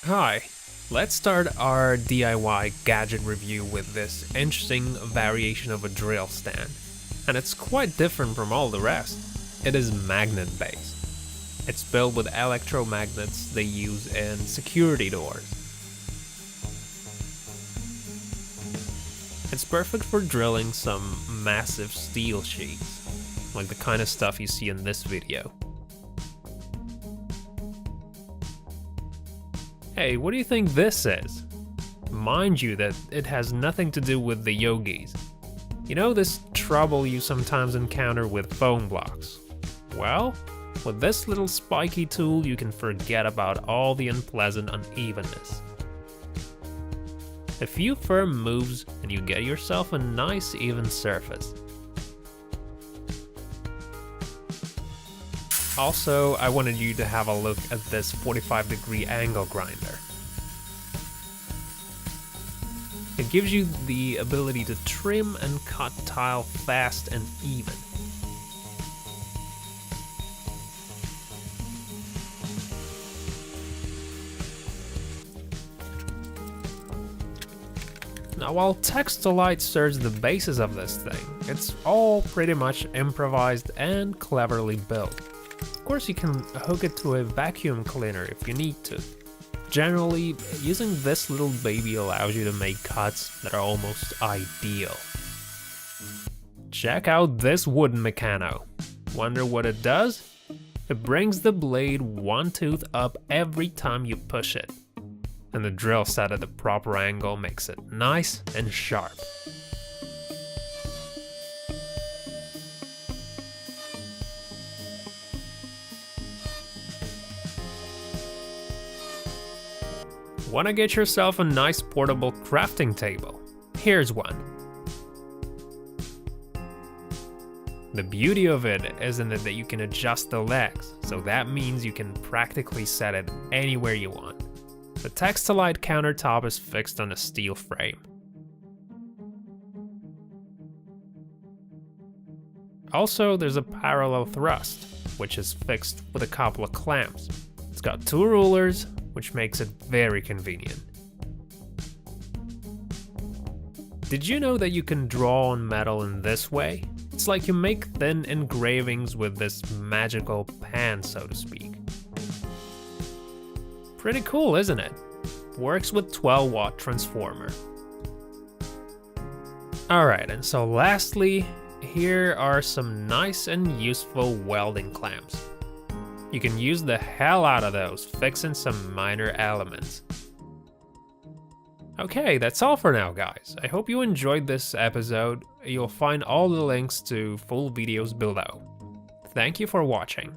Hi, let's start our DIY gadget review with this interesting variation of a drill stand. And it's quite different from all the rest. It is magnet based. It's built with electromagnets they use in security doors. It's perfect for drilling some massive steel sheets, like the kind of stuff you see in this video. Hey, what do you think this is? Mind you that it has nothing to do with the yogis. You know this trouble you sometimes encounter with phone blocks? Well, with this little spiky tool you can forget about all the unpleasant unevenness. A few firm moves and you get yourself a nice even surface. Also, I wanted you to have a look at this 45-degree angle grinder. It gives you the ability to trim and cut tile fast and even. Now, while Text-to-Light serves the basis of this thing, it's all pretty much improvised and cleverly built. Of course, you can hook it to a vacuum cleaner if you need to. Generally, using this little baby allows you to make cuts that are almost ideal. Check out this wooden mechano. Wonder what it does? It brings the blade one tooth up every time you push it. And the drill set at the proper angle makes it nice and sharp. Want to get yourself a nice portable crafting table? Here's one. The beauty of it is in that you can adjust the legs, so that means you can practically set it anywhere you want. The Text-to-Light countertop is fixed on a steel frame. Also, there's a parallel thrust, which is fixed with a couple of clamps. It's got two rulers, which makes it very convenient. Did you know that you can draw on metal in this way? It's like you make thin engravings with this magical pen, so to speak. Pretty cool, isn't it? Works with 12-watt transformer. Alright, and so lastly, here are some nice and useful welding clamps. You can use the hell out of those, fixing some minor elements. Okay, that's all for now, guys. I hope you enjoyed this episode. You'll find all the links to full videos below. Thank you for watching.